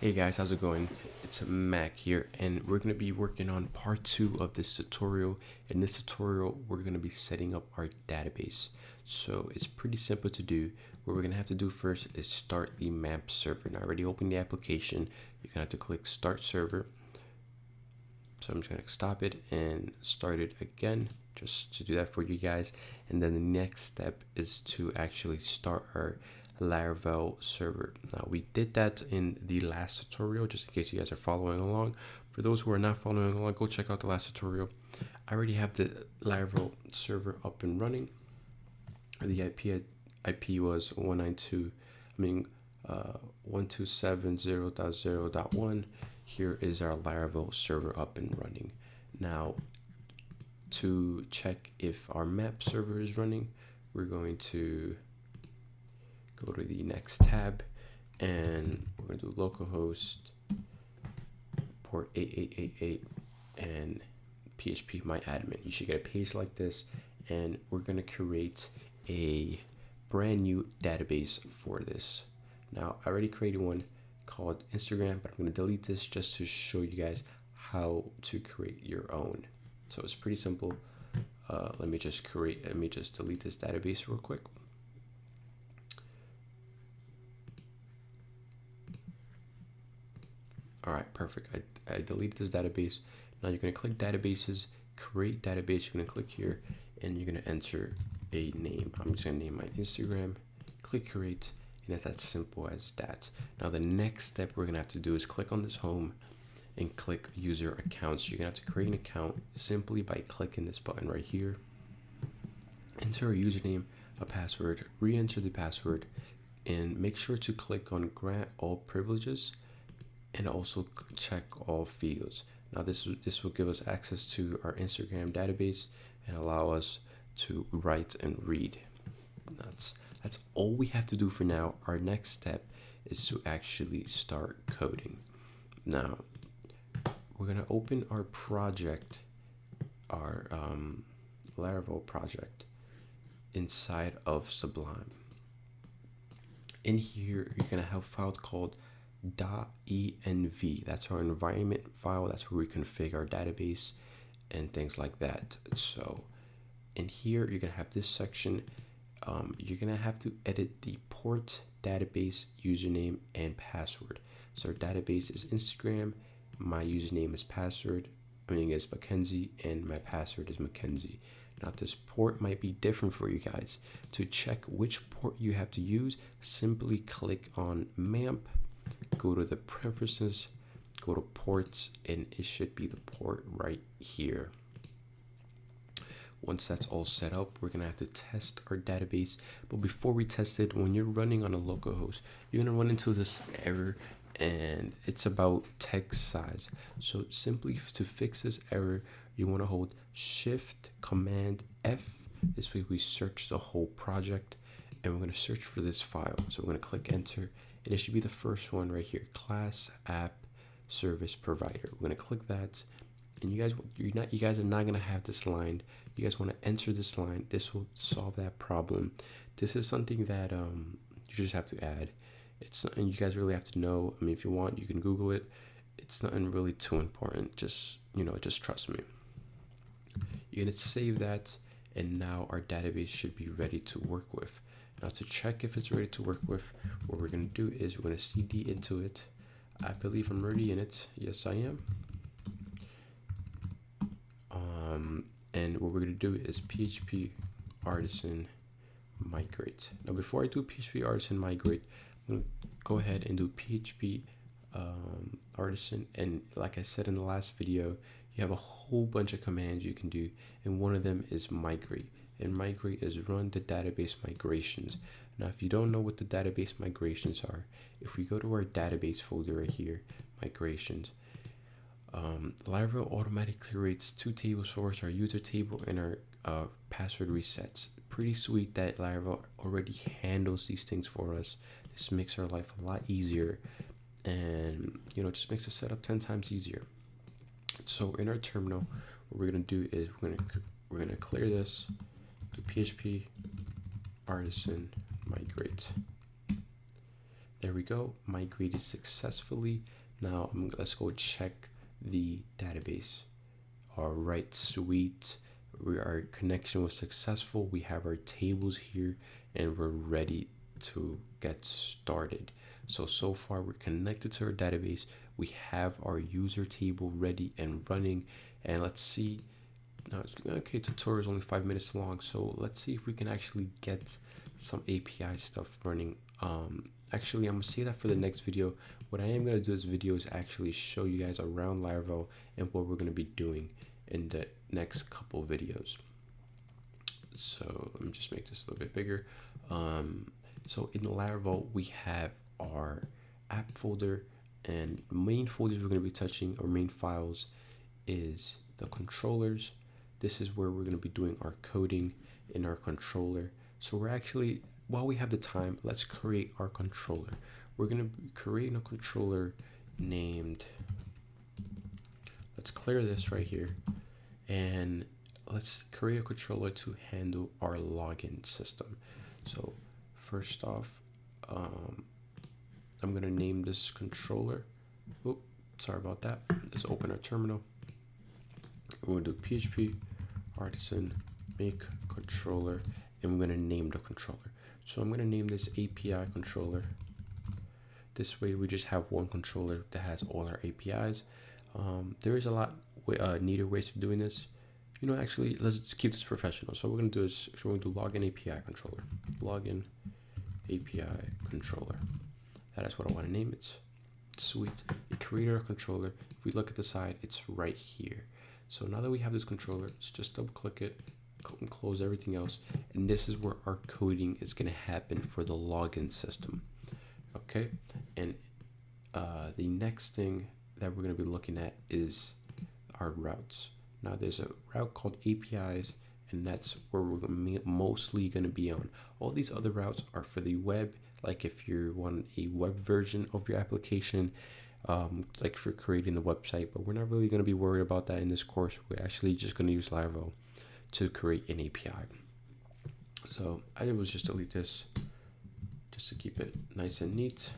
Hey guys, how's it going? It's Mac here, and we're going to be working on part 2 of this tutorial. In this tutorial, we're going to be setting up our database. So it's pretty simple to do. What we're going to have to do first is start the map server. Now, I already opened the application. You're going to have to click Start Server. So I'm just going to stop it and start it again, just to do that for you guys. And then the next step is to actually start our Laravel server. Now, we did that in the last tutorial, just in case you guys are following along. For those who are not following along, go check out the last tutorial. I already have the Laravel server up and running. The IP was 127.0.0.1. Here is our Laravel server up and running. Now, to check if our map server is running, we're going to go to the next tab, and we're going to do localhost port 8888 and PHP my admin. You should get a page like this, and we're going to create a brand new database for this. Now, I already created one called Instagram, but I'm going to delete this just to show you guys how to create your own. So it's pretty simple. Let me just delete this database real quick. All right, perfect. I deleted this database. Now you're going to click databases, create database. You're going to click here, and you're going to enter a name. I'm just going to name my Instagram, click create, and it's as simple as that. Now the next step we're going to have to do is click on this home and click user accounts. You're going to have to create an account simply by clicking this button right here. Enter a username, a password, re-enter the password, and make sure to click on grant all privileges and also check all fields. Now this will give us access to our Instagram database and allow us to write and read. That's all we have to do for now. Our next step is to actually start coding. Now we're gonna open our project, our Laravel project, inside of Sublime. In here, you're gonna have a file called .env. That's our environment file. That's where we configure our database and things like that. So in here, you're gonna have this section. You're gonna have to edit the port, database, username, and password. So our database is Instagram. My username is is Mackenzie, and my password is Mackenzie. Now this port might be different for you guys. To check which port you have to use, simply click on MAMP, go to the preferences, go to ports, and it should be the port right here. Once that's all set up, we're gonna have to test our database. But before we test it, when you're running on a local host, you're gonna run into this error, and it's about text size. So simply to fix this error, you wanna hold Shift Command F. This way we search the whole project, and we're gonna search for this file. So we're gonna click enter, and it should be the first one right here, class app service provider. We're gonna click that, and you guys are not gonna have this line. You guys want to enter this line. This will solve that problem. This is something that you just have to add. It's nothing you guys really have to know. I mean, if you want, you can Google it. It's nothing really too important. Just trust me. You're gonna save that, and now our database should be ready to work with. Now to check if it's ready to work with, what we're gonna do is we're gonna cd into it. I believe I'm already in it. Yes, I am. And what we're gonna do is PHP artisan migrate. Now before I do PHP artisan migrate, I'm gonna go ahead and do PHP artisan, and like I said in the last video, you have a whole bunch of commands you can do, and one of them is migrate. And migrate is run the database migrations. Now if you don't know what the database migrations are, if we go to our database folder right here, migrations, Laravel automatically creates 2 tables for us, our user table and our password resets. Pretty sweet that Laravel already handles these things for us. This makes our life a lot easier, and just makes the setup 10 times easier. So in our terminal, what we're gonna do is we're gonna clear this, do PHP artisan migrate. There we go, migrated successfully. Now let's go check the database. All right, sweet. Our connection was successful. We have our tables here and we're ready to get started. So far we're connected to our database. We have our user table ready and running. And let's see. Okay, tutorial is only 5 minutes long. So let's see if we can actually get some API stuff running. Actually, I'm gonna save that for the next video. What I am gonna do this video is actually show you guys around Laravel and what we're gonna be doing in the next couple videos. So let me just make this a little bit bigger. So in Laravel, we have our app folder, and main folders we're gonna be touching, or main files, is the controllers. This is where we're gonna be doing our coding in our controller. So we're actually, while we have the time, let's create our controller. We're gonna be creating a controller named, let's clear this right here, and let's create a controller to handle our login system. So first off, I'm gonna name this controller. Oh, sorry about that. Let's open our terminal. We're gonna do PHP artisan make controller, and we're gonna name the controller. So I'm gonna name this API controller. This way we just have one controller that has all our APIs. There is a lot neater ways of doing this. You know, actually, let's just keep this professional. So what we're gonna do is we're gonna do login API controller. Login API controller. That is what I want to name it. Sweet. It created our controller. If we look at the side, it's right here. So now that we have this controller, let's just double click it and close everything else. And this is where our coding is going to happen for the login system. Okay. And the next thing that we're going to be looking at is our routes. Now there's a route called APIs, and that's where we're mostly going to be on. All these other routes are for the web, like if you want a web version of your application, like for creating the website, but we're not really going to be worried about that in this course. We're actually just going to use Laravel to create an API. So I was just delete this just to keep it nice and neat.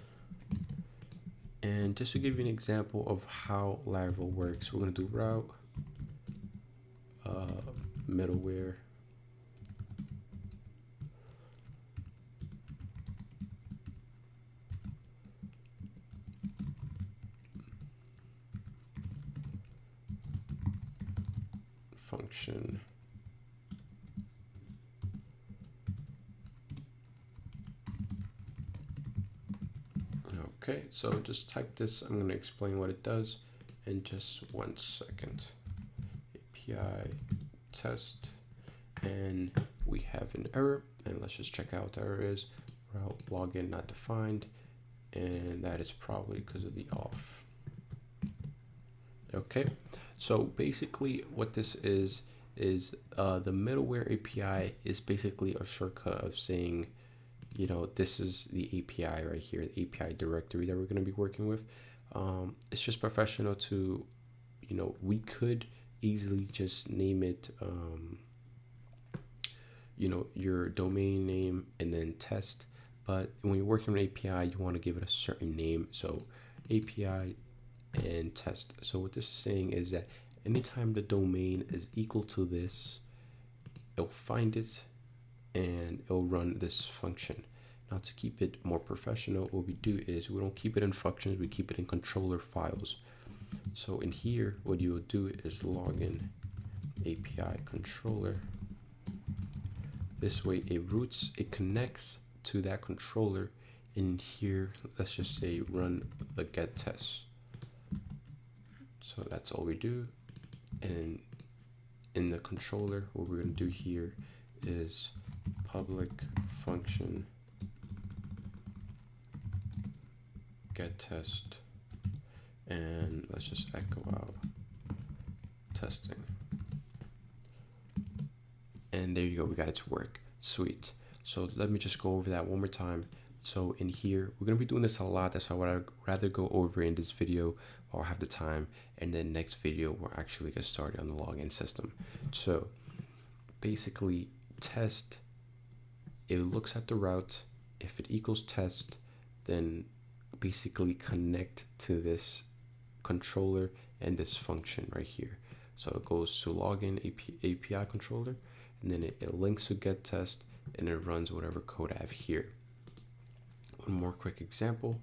And just to give you an example of how Laravel works, we're going to do route, middleware, function, okay, so just type this. I'm going to explain what it does in just 1 second. API test, and we have an error, and let's just check out what the error is. Route login not defined, and that is probably because of the off. Okay, so basically what this is the middleware API is basically a shortcut of saying, you know, this is the API right here, the API directory that we're going to be working with. It's just professional to, you know, we could easily just name it, you know, your domain name and then test. But when you're working with an API, you want to give it a certain name. So API and test. So what this is saying is that anytime the domain is equal to this, it'll find it and it'll run this function. Now to keep it more professional, what we do is we don't keep it in functions, we keep it in controller files. So in here, what you will do is login API controller. This way it connects to that controller. In here, let's just say run the get test. So that's all we do. And in the controller, what we're going to do here is public function get test, and let's just echo out testing. And there you go, we got it to work. Sweet. So let me just go over that one more time. So in here, we're going to be doing this a lot. That's why I'd rather go over in this video while I have the time. And then next video, we'll actually get started on the login system. So basically, test, it looks at the route. If it equals test, then basically connect to this controller and this function right here. So it goes to login API controller, and then it links to get test, and it runs whatever code I have here. One more quick example,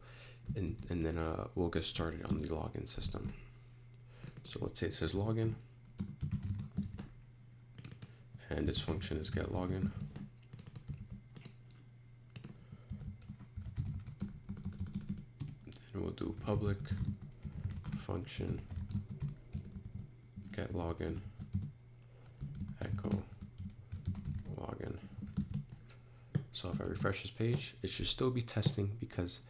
and then we'll get started on the login system. So let's say it says login, and this function is get login. And we'll do public function get login echo login. So if I refresh this page, it should still be testing, because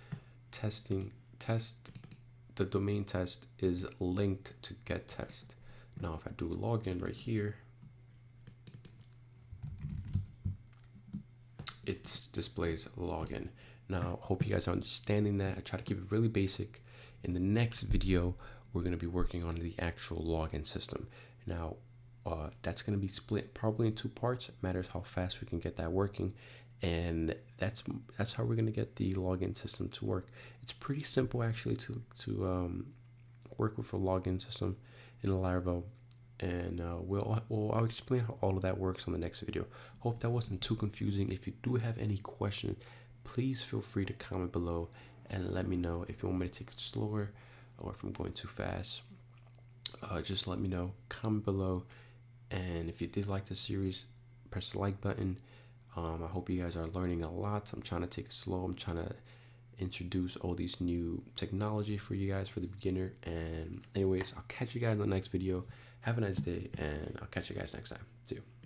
the domain test is linked to get test. Now if I do login right here, it displays login. Now hope you guys are understanding that. I try to keep it really basic. In the next video, we're going to be working on the actual login system. Now that's going to be split probably in two parts. It matters how fast we can get that working, and that's how we're going to get the login system to work. It's pretty simple actually to work with a login system in Laravel, and I'll explain how all of that works on the next video. Hope that wasn't too confusing. If you do have any questions, please feel free to comment below and let me know. If you want me to take it slower or if I'm going too fast, just let me know. Comment below. And if you did like the series, press the like button. I hope you guys are learning a lot. I'm trying to take it slow. I'm trying to introduce all these new technology for you guys, for the beginner. And anyways, I'll catch you guys in the next video. Have a nice day, and I'll catch you guys next time. See you.